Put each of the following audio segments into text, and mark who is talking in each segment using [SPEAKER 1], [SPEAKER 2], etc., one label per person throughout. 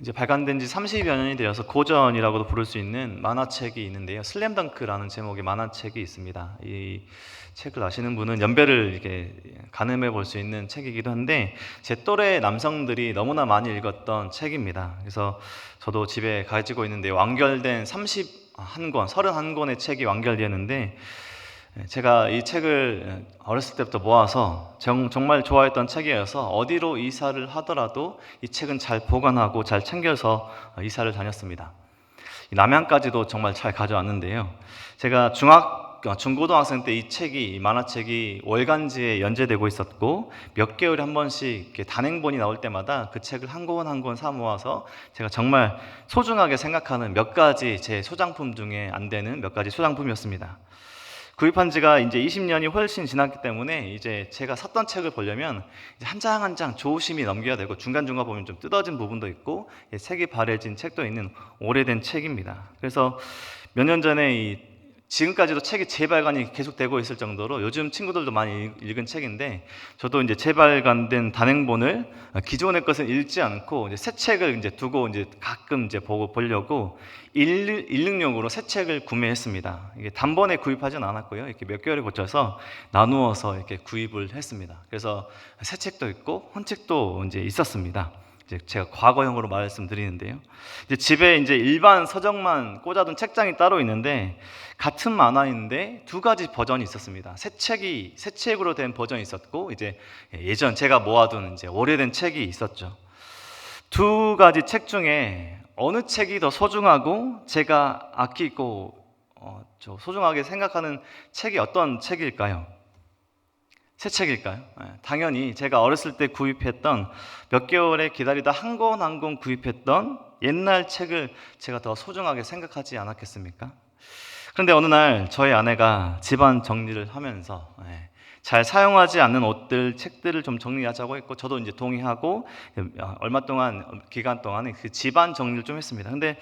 [SPEAKER 1] 이제 발간된 지 30여 년이 되어서 고전이라고도 부를 수 있는 만화책이 있는데요. 슬램덩크라는 제목의 만화책이 있습니다. 이 책을 아시는 분은 연배를 이렇게 가늠해 볼 수 있는 책이기도 한데 제 또래 남성들이 너무나 많이 읽었던 책입니다. 그래서 저도 집에 가지고 있는데 완결된 31권, 31권의 책이 완결되었는데 제가 이 책을 어렸을 때부터 모아서 정말 좋아했던 책이어서 어디로 이사를 하더라도 이 책은 잘 보관하고 잘 챙겨서 이사를 다녔습니다. 남양까지도 정말 잘 가져왔는데요. 제가 중고등학생 때 이 만화책이 월간지에 연재되고 있었고 몇 개월에 한 번씩 이렇게 단행본이 나올 때마다 그 책을 한 권 한 권 사 모아서 제가 정말 소중하게 생각하는 몇 가지 제 소장품 중에 안 되는 몇 가지 소장품이었습니다. 구입한 지가 이제 20년이 훨씬 지났기 때문에 이제 제가 샀던 책을 보려면 한 장 한 장 조심히 넘겨야 되고 중간중간 보면 좀 뜯어진 부분도 있고 색이 바래진 책도 있는 오래된 책입니다. 그래서 몇 년 전에 지금까지도 책이 재발간이 계속되고 있을 정도로 요즘 친구들도 많이 읽은 책인데 저도 이제 재발간된 단행본을 기존의 것은 읽지 않고 이제 새 책을 이제 두고 이제 가끔 이제 보려고 읽는용으로 새 책을 구매했습니다. 이게 단번에 구입하지는 않았고요. 이렇게 몇 개월에 걸쳐서 나누어서 이렇게 구입을 했습니다. 그래서 새 책도 있고 헌 책도 이제 있었습니다. 이제 제가 과거형으로 말씀드리는데요. 이제 집에 이제 일반 서적만 꽂아둔 책장이 따로 있는데 같은 만화인데 두 가지 버전이 있었습니다. 새 책으로 된 버전이 있었고 이제 예전 제가 모아둔 이제 오래된 책이 있었죠. 두 가지 책 중에 어느 책이 더 소중하고 제가 아끼고 소중하게 생각하는 책이 어떤 책일까요? 새 책일까요? 당연히 제가 어렸을 때 구입했던 몇 개월에 기다리다 한 권 한 권 구입했던 옛날 책을 제가 더 소중하게 생각하지 않았겠습니까? 그런데 어느 날 저희 아내가 집안 정리를 하면서 잘 사용하지 않는 옷들, 책들을 좀 정리하자고 했고 저도 이제 동의하고 기간 동안에 그 집안 정리를 좀 했습니다. 근데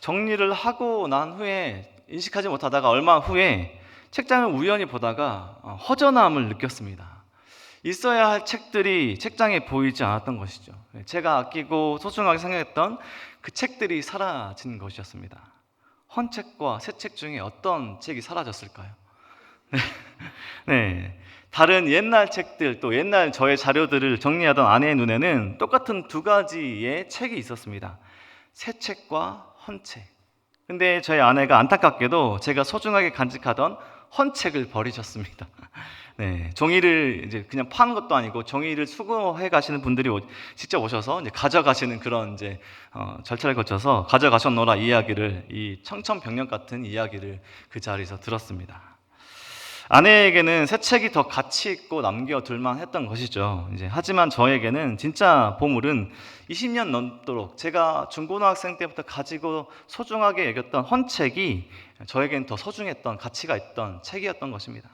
[SPEAKER 1] 정리를 하고 난 후에 인식하지 못하다가 얼마 후에 책장을 우연히 보다가 허전함을 느꼈습니다. 있어야 할 책들이 책장에 보이지 않았던 것이죠. 제가 아끼고 소중하게 생각했던 그 책들이 사라진 것이었습니다. 헌 책과 새 책 중에 어떤 책이 사라졌을까요? 네. 다른 옛날 책들 또 옛날 저의 자료들을 정리하던 아내의 눈에는 똑같은 두 가지의 책이 있었습니다. 새 책과 헌 책. 근데 저희 아내가 안타깝게도 제가 소중하게 간직하던 헌 책을 버리셨습니다. 네, 종이를 이제 그냥 파는 것도 아니고 종이를 수거해 가시는 분들이 직접 오셔서 이제 가져가시는 그런 이제 절차를 거쳐서 가져가셨노라 이 청천벽력 같은 이야기를 그 자리에서 들었습니다. 아내에게는 새 책이 더 가치 있고 남겨둘만 했던 것이죠. 하지만 저에게는 진짜 보물은 20년 넘도록 제가 중고등학생 때부터 가지고 소중하게 여겼던 헌 책이 저에게는 더 소중했던 가치가 있던 책이었던 것입니다.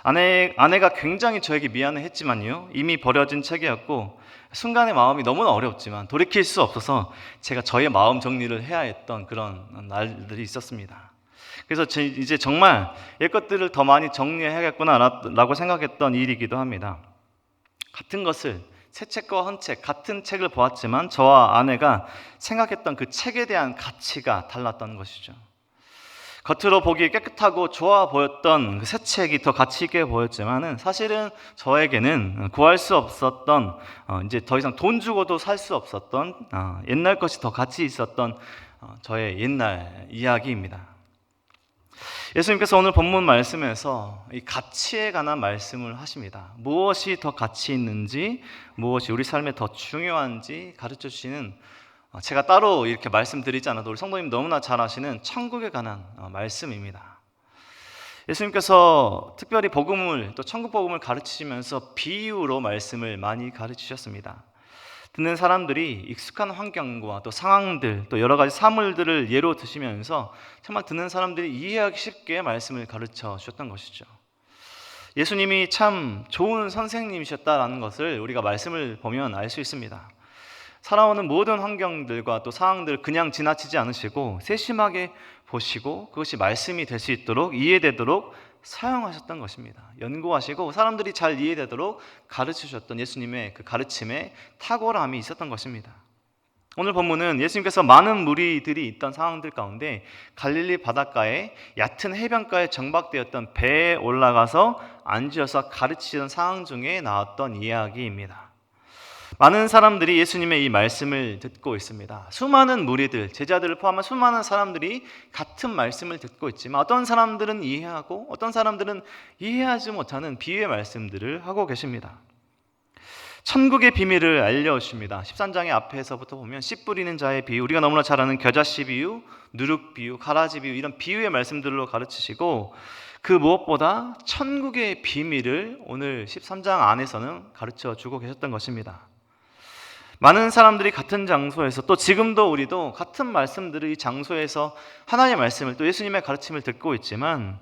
[SPEAKER 1] 아내가 굉장히 저에게 미안해했지만요. 이미 버려진 책이었고 순간의 마음이 너무나 어렵지만 돌이킬 수 없어서 제가 저의 마음 정리를 해야 했던 그런 날들이 있었습니다. 그래서 이제 정말 옛것들을 더 많이 정리해야겠구나라고 생각했던 일이기도 합니다. 같은 것을 새 책과 헌 책, 같은 책을 보았지만 저와 아내가 생각했던 그 책에 대한 가치가 달랐던 것이죠. 겉으로 보기에 깨끗하고 좋아 보였던 그 새 책이 더 가치 있게 보였지만은 사실은 저에게는 구할 수 없었던 이제 더 이상 돈 주고도 살 수 없었던 옛날 것이 더 가치 있었던 저의 옛날 이야기입니다. 예수님께서 오늘 본문 말씀에서 이 가치에 관한 말씀을 하십니다. 무엇이 더 가치 있는지, 무엇이 우리 삶에 더 중요한지 가르쳐 주시는 제가 따로 이렇게 말씀드리지 않아도 우리 성도님 너무나 잘 아시는 천국에 관한 말씀입니다. 예수님께서 특별히 복음을 또 천국 복음을 가르치시면서 비유로 말씀을 많이 가르치셨습니다. 듣는 사람들이 익숙한 환경과 또 상황들 또 여러 가지 사물들을 예로 드시면서 정말 듣는 사람들이 이해하기 쉽게 말씀을 가르쳐 주셨던 것이죠. 예수님이 참 좋은 선생님이셨다라는 것을 우리가 말씀을 보면 알 수 있습니다. 살아오는 모든 환경들과 또 상황들을 그냥 지나치지 않으시고 세심하게 보시고 그것이 말씀이 될 수 있도록 이해되도록 사용하셨던 것입니다. 연구하시고 사람들이 잘 이해되도록 가르치셨던 예수님의 그 가르침에 탁월함이 있었던 것입니다. 오늘 본문은 예수님께서 많은 무리들이 있던 상황들 가운데 갈릴리 바닷가에 얕은 해변가에 정박되었던 배에 올라가서 앉으셔서 가르치던 상황 중에 나왔던 이야기입니다. 많은 사람들이 예수님의 이 말씀을 듣고 있습니다. 수많은 무리들, 제자들을 포함한 수많은 사람들이 같은 말씀을 듣고 있지만 어떤 사람들은 이해하고 어떤 사람들은 이해하지 못하는 비유의 말씀들을 하고 계십니다. 천국의 비밀을 알려주십니다. 13장의 앞에서부터 보면 씨 뿌리는 자의 비유, 우리가 너무나 잘 아는 겨자씨 비유, 누룩 비유, 가라지 비유, 이런 비유의 말씀들로 가르치시고 그 무엇보다 천국의 비밀을 오늘 13장 안에서는 가르쳐 주고 계셨던 것입니다. 많은 사람들이 같은 장소에서, 또 지금도 우리도 같은 말씀들을 이 장소에서 하나님의 말씀을, 또 예수님의 가르침을 듣고 있지만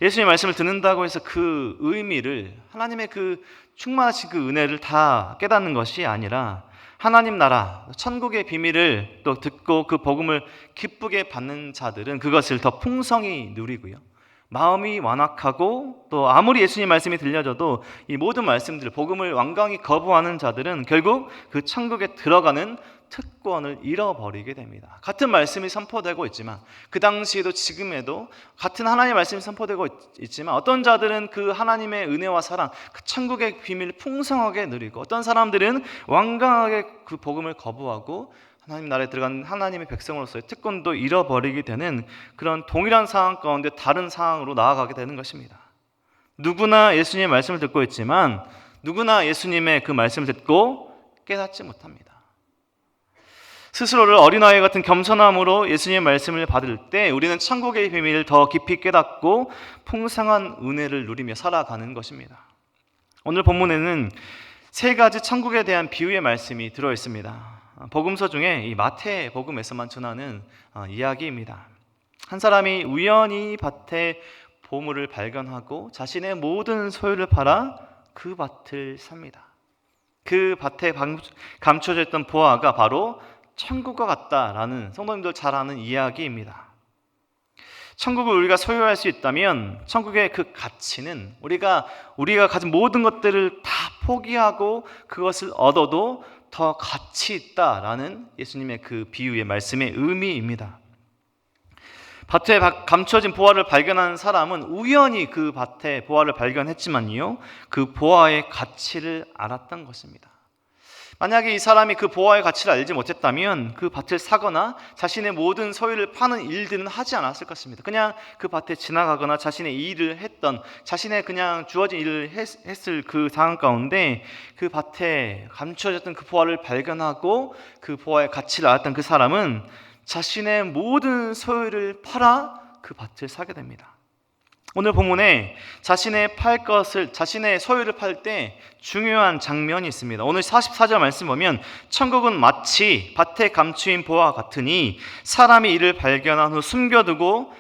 [SPEAKER 1] 예수님의 말씀을 듣는다고 해서 그 의미를, 하나님의 그 충만하신 그 은혜를 다 깨닫는 것이 아니라 하나님 나라, 천국의 비밀을 또 듣고 그 복음을 기쁘게 받는 자들은 그것을 더 풍성히 누리고요, 마음이 완악하고 또 아무리 예수님 말씀이 들려져도 이 모든 말씀들, 복음을 완강히 거부하는 자들은 결국 그 천국에 들어가는 특권을 잃어버리게 됩니다. 같은 말씀이 선포되고 있지만, 그 당시에도 지금에도 같은 하나님의 말씀이 선포되고 있지만 어떤 자들은 그 하나님의 은혜와 사랑, 그 천국의 비밀을 풍성하게 누리고 어떤 사람들은 완강하게 그 복음을 거부하고 하나님 나라에 들어간 하나님의 백성으로서의 특권도 잃어버리게 되는 그런 동일한 상황 가운데 다른 상황으로 나아가게 되는 것입니다. 누구나 예수님의 말씀을 듣고 있지만 누구나 예수님의 그 말씀을 듣고 깨닫지 못합니다. 스스로를 어린아이 같은 겸손함으로 예수님의 말씀을 받을 때 우리는 천국의 비밀을 더 깊이 깨닫고 풍성한 은혜를 누리며 살아가는 것입니다. 오늘 본문에는 세 가지 천국에 대한 비유의 말씀이 들어있습니다. 복음서 중에 이 마태복음에서만 전하는 이야기입니다. 한 사람이 우연히 밭에 보물을 발견하고 자신의 모든 소유를 팔아 그 밭을 삽니다. 그 밭에 감춰져 있던 보화가 바로 천국과 같다라는 성도님들 잘 아는 이야기입니다. 천국을 우리가 소유할 수 있다면 천국의 그 가치는 우리가 가진 모든 것들을 다 포기하고 그것을 얻어도 더 가치 있다라는 예수님의 그 비유의 말씀의 의미입니다. 밭에 감춰진 보화를 발견한 사람은 우연히 그 밭에 보화를 발견했지만요, 그 보화의 가치를 알았던 것입니다. 만약에 이 사람이 그 보화의 가치를 알지 못했다면 그 밭을 사거나 자신의 모든 소유를 파는 일들은 하지 않았을 것입니다. 그냥 그 밭에 지나가거나 자신의 일을 했던, 자신의 그냥 주어진 일을 했을 그 상황 가운데 그 밭에 감춰졌던 그 보화를 발견하고 그 보화의 가치를 알았던 그 사람은 자신의 모든 소유를 팔아 그 밭을 사게 됩니다. 오늘 본문에 자신의 소유를 팔 때 중요한 장면이 있습니다. 오늘 44절 말씀 보면 천국은 마치 밭에 감추인 보화와 같으니 사람이 이를 발견한 후 숨겨두고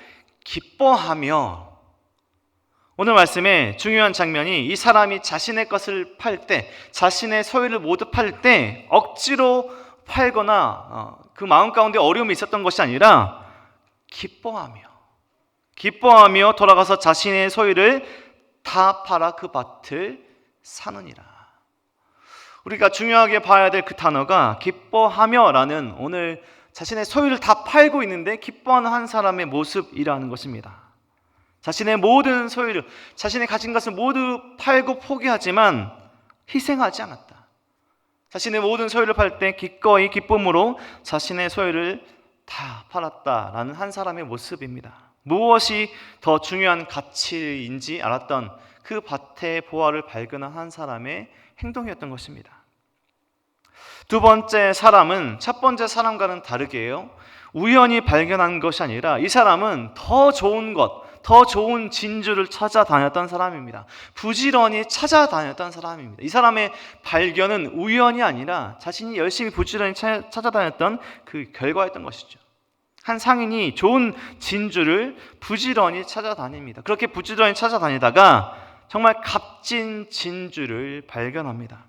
[SPEAKER 1] 기뻐하며, 오늘 말씀에 중요한 장면이 이 사람이 자신의 것을 팔 때, 자신의 소유를 모두 팔 때 억지로 팔거나 그 마음 가운데 어려움이 있었던 것이 아니라 기뻐하며 돌아가서 자신의 소유를 다 팔아 그 밭을 사느니라. 우리가 중요하게 봐야 될 그 단어가 기뻐하며라는, 오늘 자신의 소유를 다 팔고 있는데 기뻐하는 한 사람의 모습이라는 것입니다. 자신의 모든 소유를, 자신의 가진 것을 모두 팔고 포기하지만 희생하지 않았다. 자신의 모든 소유를 팔 때 기꺼이 기쁨으로 자신의 소유를 다 팔았다라는 한 사람의 모습입니다. 무엇이 더 중요한 가치인지 알았던 그 밭의 보화를 발견한 한 사람의 행동이었던 것입니다. 두 번째 사람은 첫 번째 사람과는 다르게요, 우연히 발견한 것이 아니라 이 사람은 더 좋은 것, 더 좋은 진주를 찾아다녔던 사람입니다. 부지런히 찾아다녔던 사람입니다. 이 사람의 발견은 우연이 아니라 자신이 열심히 부지런히 찾아다녔던 그 결과였던 것이죠. 한 상인이 좋은 진주를 부지런히 찾아다닙니다. 그렇게 부지런히 찾아다니다가 정말 값진 진주를 발견합니다.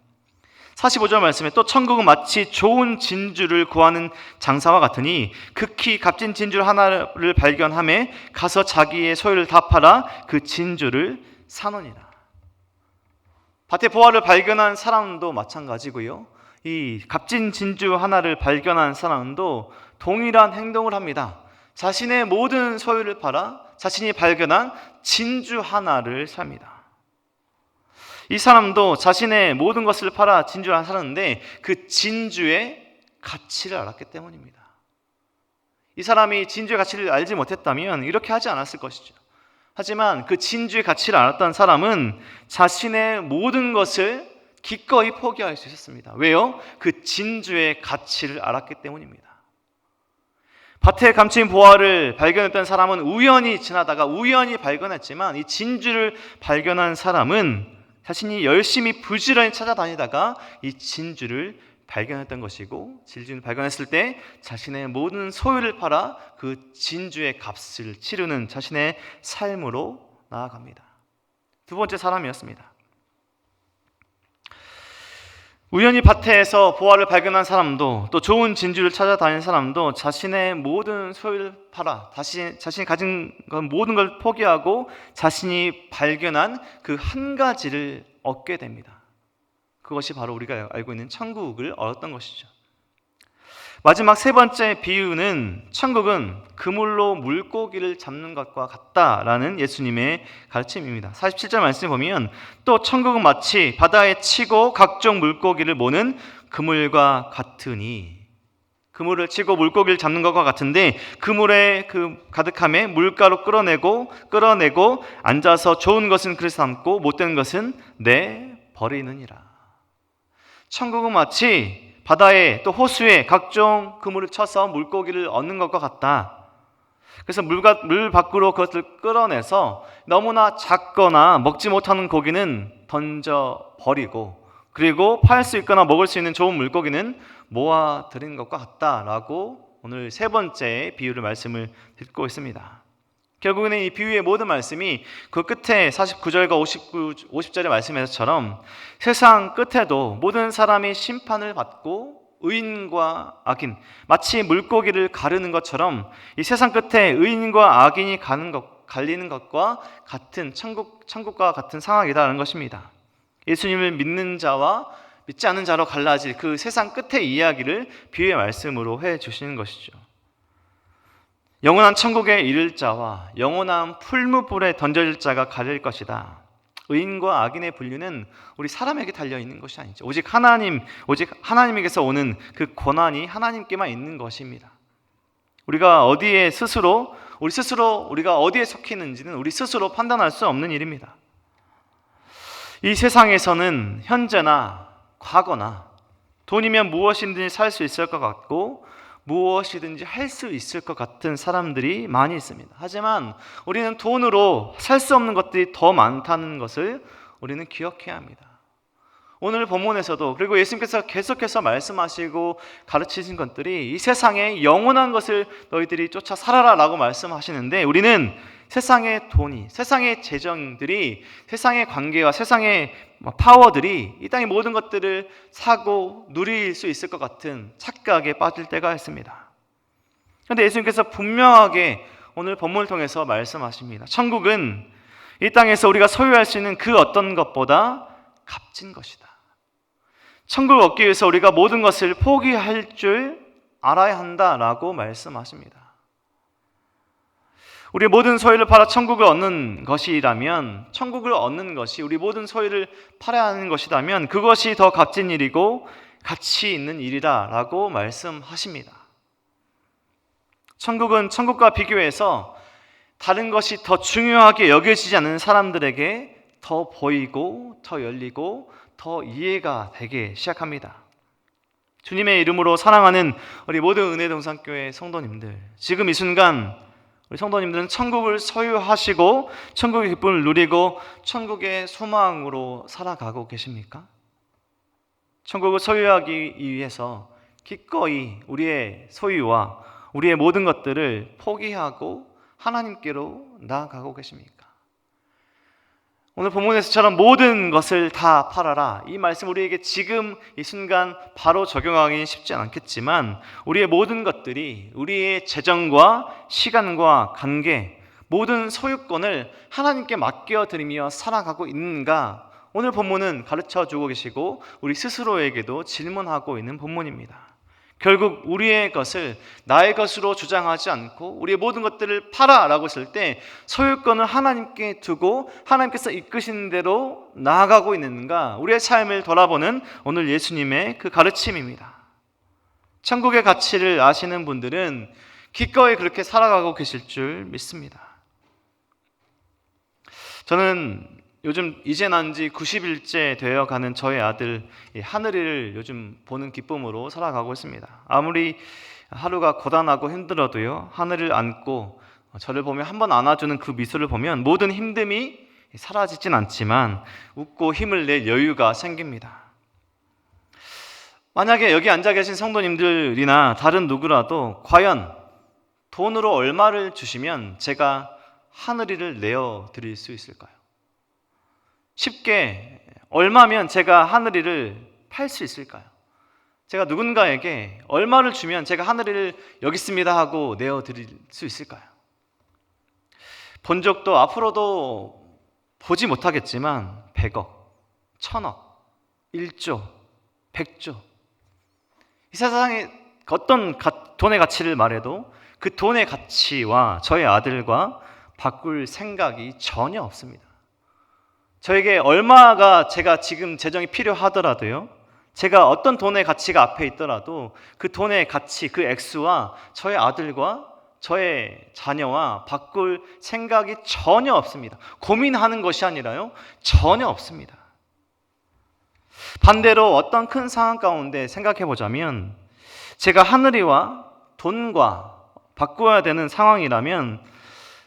[SPEAKER 1] 45절 말씀에 또 천국은 마치 좋은 진주를 구하는 장사와 같으니 극히 값진 진주 하나를 발견하매 가서 자기의 소유를 다 팔아 그 진주를 사노니라. 밭에 보화를 발견한 사람도 마찬가지고요, 이 값진 진주 하나를 발견한 사람도 동일한 행동을 합니다. 자신의 모든 소유를 팔아 자신이 발견한 진주 하나를 삽니다. 이 사람도 자신의 모든 것을 팔아 진주를 사는데 그 진주의 가치를 알았기 때문입니다. 이 사람이 진주의 가치를 알지 못했다면 이렇게 하지 않았을 것이죠. 하지만 그 진주의 가치를 알았던 사람은 자신의 모든 것을 기꺼이 포기할 수 있었습니다. 왜요? 그 진주의 가치를 알았기 때문입니다. 밭에 감춘 보화를 발견했던 사람은 우연히 지나다가 우연히 발견했지만 이 진주를 발견한 사람은 자신이 열심히 부지런히 찾아다니다가 이 진주를 발견했던 것이고, 진주를 발견했을 때 자신의 모든 소유를 팔아 그 진주의 값을 치르는 자신의 삶으로 나아갑니다. 두 번째 사람이었습니다. 우연히 밭에서 보화를 발견한 사람도, 또 좋은 진주를 찾아다니는 사람도 자신의 모든 소유를 팔아 자신이 가진 모든 걸 포기하고 자신이 발견한 그 한 가지를 얻게 됩니다. 그것이 바로 우리가 알고 있는 천국을 얻었던 것이죠. 마지막 세 번째 비유는 천국은 그물로 물고기를 잡는 것과 같다라는 예수님의 가르침입니다. 47절 말씀을 보면 또 천국은 마치 바다에 치고 각종 물고기를 모는 그물과 같으니, 그물을 치고 물고기를 잡는 것과 같은데 그물에 그 가득함에 물가로 끌어내고 앉아서 좋은 것은 그릇에 담고 못된 것은 내버리느니라. 천국은 마치 바다에 또 호수에 각종 그물을 쳐서 물고기를 얻는 것과 같다. 그래서 물 밖으로 그것을 끌어내서 너무나 작거나 먹지 못하는 고기는 던져버리고, 그리고 팔 수 있거나 먹을 수 있는 좋은 물고기는 모아들이는 것과 같다라고 오늘 세 번째 비유를 말씀을 듣고 있습니다. 결국에는 이 비유의 모든 말씀이 그 끝에 49절과 50절의 말씀에서처럼 세상 끝에도 모든 사람이 심판을 받고 의인과 악인, 마치 물고기를 가르는 것처럼 이 세상 끝에 의인과 악인이 갈리는 것과 같은 천국과 같은 상황이라는 것입니다. 예수님을 믿는 자와 믿지 않는 자로 갈라질 그 세상 끝의 이야기를 비유의 말씀으로 해주시는 것이죠. 영원한 천국에 이를 자와 영원한 풀무불에 던져질 자가 가릴 것이다. 의인과 악인의 분류는 우리 사람에게 달려있는 것이 아니죠. 오직 하나님에게서 오는 그 권한이 하나님께만 있는 것입니다. 우리가 우리가 어디에 속했는지는 우리 스스로 판단할 수 없는 일입니다. 이 세상에서는 현재나 과거나 돈이면 무엇이든지 살 수 있을 것 같고 무엇이든지 할 수 있을 것 같은 사람들이 많이 있습니다. 하지만 우리는 돈으로 살 수 없는 것들이 더 많다는 것을 우리는 기억해야 합니다. 오늘 본문에서도, 그리고 예수님께서 계속해서 말씀하시고 가르치신 것들이 이 세상에 영원한 것을 너희들이 쫓아 살아라 라고 말씀하시는데, 우리는 세상의 돈이, 세상의 재정들이, 세상의 관계와 세상의 파워들이 이 땅의 모든 것들을 사고 누릴 수 있을 것 같은 착각에 빠질 때가 있습니다. 그런데 예수님께서 분명하게 오늘 본문을 통해서 말씀하십니다. 천국은 이 땅에서 우리가 소유할 수 있는 그 어떤 것보다 값진 것이다. 천국을 얻기 위해서 우리가 모든 것을 포기할 줄 알아야 한다라고 말씀하십니다. 우리 모든 소유를 팔아 천국을 얻는 것이라면, 천국을 얻는 것이 우리 모든 소유를 팔아야 하는 것이라면 그것이 더 값진 일이고 가치 있는 일이라고 말씀하십니다. 천국은 천국과 비교해서 다른 것이 더 중요하게 여겨지지 않는 사람들에게 더 보이고 더 열리고 더 이해가 되게 시작합니다. 주님의 이름으로 사랑하는 우리 모든 은혜동산교회 성도님들, 지금 이 순간 우리 성도님들은 천국을 소유하시고 천국의 기쁨을 누리고 천국의 소망으로 살아가고 계십니까? 천국을 소유하기 위해서 기꺼이 우리의 소유와 우리의 모든 것들을 포기하고 하나님께로 나아가고 계십니까? 오늘 본문에서처럼 모든 것을 다 팔아라, 이 말씀 우리에게 지금 이 순간 바로 적용하기는 쉽지 않겠지만, 우리의 모든 것들이 우리의 재정과 시간과 관계, 모든 소유권을 하나님께 맡겨드리며 살아가고 있는가, 오늘 본문은 가르쳐주고 계시고 우리 스스로에게도 질문하고 있는 본문입니다. 결국 우리의 것을 나의 것으로 주장하지 않고 우리의 모든 것들을 팔아라고 했을 때 소유권을 하나님께 두고 하나님께서 이끄시는 대로 나아가고 있는가, 우리의 삶을 돌아보는 오늘 예수님의 그 가르침입니다. 천국의 가치를 아시는 분들은 기꺼이 그렇게 살아가고 계실 줄 믿습니다. 저는 요즘 이제 난 지 90일째 되어가는 저의 아들 하늘이를 요즘 보는 기쁨으로 살아가고 있습니다. 아무리 하루가 고단하고 힘들어도요, 하늘을 안고 저를 보며 한번 안아주는 그 미소를 보면 모든 힘듦이 사라지진 않지만 웃고 힘을 낼 여유가 생깁니다. 만약에 여기 앉아 계신 성도님들이나 다른 누구라도 과연 돈으로 얼마를 주시면 제가 하늘이를 내어드릴 수 있을까요? 쉽게 얼마면 제가 하늘이를 팔 수 있을까요? 제가 누군가에게 얼마를 주면 제가 하늘이를 여기 있습니다 하고 내어드릴 수 있을까요? 본 적도 앞으로도 보지 못하겠지만 100억, 1000억, 1조, 100조, 이 세상에 어떤 돈의 가치를 말해도 그 돈의 가치와 저의 아들과 바꿀 생각이 전혀 없습니다. 저에게 얼마가 제가 지금 재정이 필요하더라도요, 제가 어떤 돈의 가치가 앞에 있더라도 그 돈의 가치, 그 액수와 저의 아들과 저의 자녀와 바꿀 생각이 전혀 없습니다. 고민하는 것이 아니라요, 전혀 없습니다. 반대로 어떤 큰 상황 가운데 생각해 보자면, 제가 하늘이와 돈과 바꾸어야 되는 상황이라면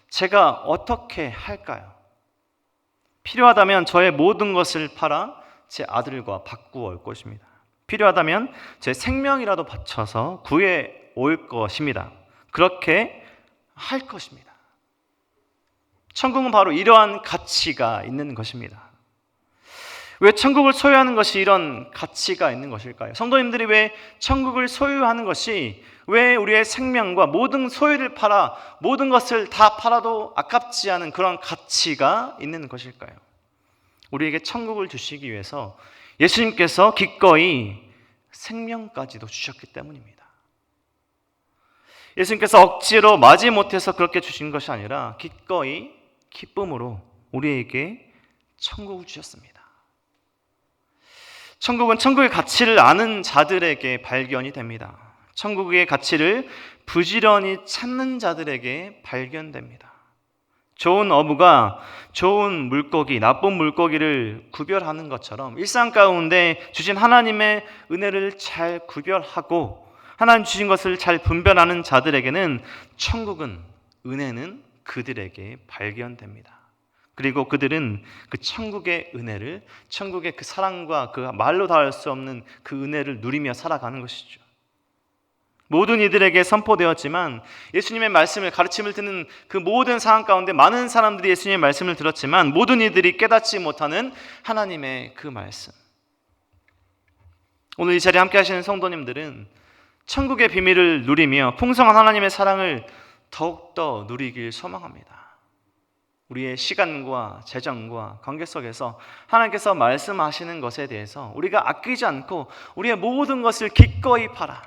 [SPEAKER 1] 제가 어떻게 할까요? 필요하다면 저의 모든 것을 팔아 제 아들과 바꾸어 올 것입니다. 필요하다면 제 생명이라도 바쳐서 구해 올 것입니다. 그렇게 할 것입니다. 천국은 바로 이러한 가치가 있는 것입니다. 왜 천국을 소유하는 것이 이런 가치가 있는 것일까요? 성도님들이 왜 천국을 소유하는 것이, 왜 우리의 생명과 모든 소유를 팔아 모든 것을 다 팔아도 아깝지 않은 그런 가치가 있는 것일까요? 우리에게 천국을 주시기 위해서 예수님께서 기꺼이 생명까지도 주셨기 때문입니다. 예수님께서 억지로 마지못해서 그렇게 주신 것이 아니라 기꺼이 기쁨으로 우리에게 천국을 주셨습니다. 천국은 천국의 가치를 아는 자들에게 발견이 됩니다. 천국의 가치를 부지런히 찾는 자들에게 발견됩니다. 좋은 어부가 좋은 물고기, 나쁜 물고기를 구별하는 것처럼 일상 가운데 주신 하나님의 은혜를 잘 구별하고 하나님 주신 것을 잘 분별하는 자들에게는 천국은, 은혜는 그들에게 발견됩니다. 그리고 그들은 그 천국의 은혜를, 천국의 그 사랑과 그 말로 닿을 수 없는 그 은혜를 누리며 살아가는 것이죠. 모든 이들에게 선포되었지만, 예수님의 말씀을, 가르침을 듣는 그 모든 상황 가운데 많은 사람들이 예수님의 말씀을 들었지만 모든 이들이 깨닫지 못하는 하나님의 그 말씀. 오늘 이 자리에 함께 하시는 성도님들은 천국의 비밀을 누리며 풍성한 하나님의 사랑을 더욱더 누리길 소망합니다. 우리의 시간과 재정과 관계 속에서 하나님께서 말씀하시는 것에 대해서 우리가 아끼지 않고 우리의 모든 것을 기꺼이 팔아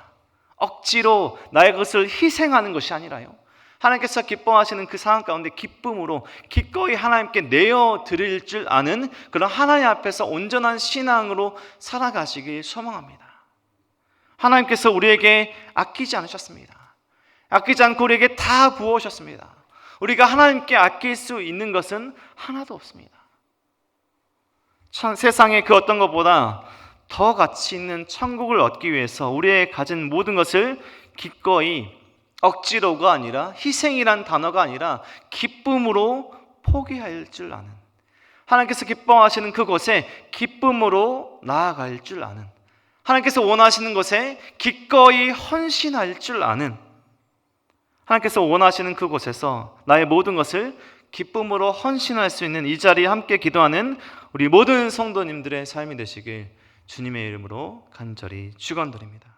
[SPEAKER 1] 억지로 나의 것을 희생하는 것이 아니라요, 하나님께서 기뻐하시는 그 상황 가운데 기쁨으로 기꺼이 하나님께 내어드릴 줄 아는 그런 하나님 앞에서 온전한 신앙으로 살아가시길 소망합니다. 하나님께서 우리에게 아끼지 않으셨습니다. 아끼지 않고 우리에게 다 부어오셨습니다. 우리가 하나님께 아낄 수 있는 것은 하나도 없습니다. 세상의 그 어떤 것보다 더 가치 있는 천국을 얻기 위해서 우리의 가진 모든 것을 기꺼이, 억지로가 아니라, 희생이란 단어가 아니라 기쁨으로 포기할 줄 아는, 하나님께서 기뻐하시는 그곳에 기쁨으로 나아갈 줄 아는, 하나님께서 원하시는 것에 기꺼이 헌신할 줄 아는, 하나님께서 원하시는 그곳에서 나의 모든 것을 기쁨으로 헌신할 수 있는 이 자리에 함께 기도하는 우리 모든 성도님들의 삶이 되시길 주님의 이름으로 간절히 축원드립니다.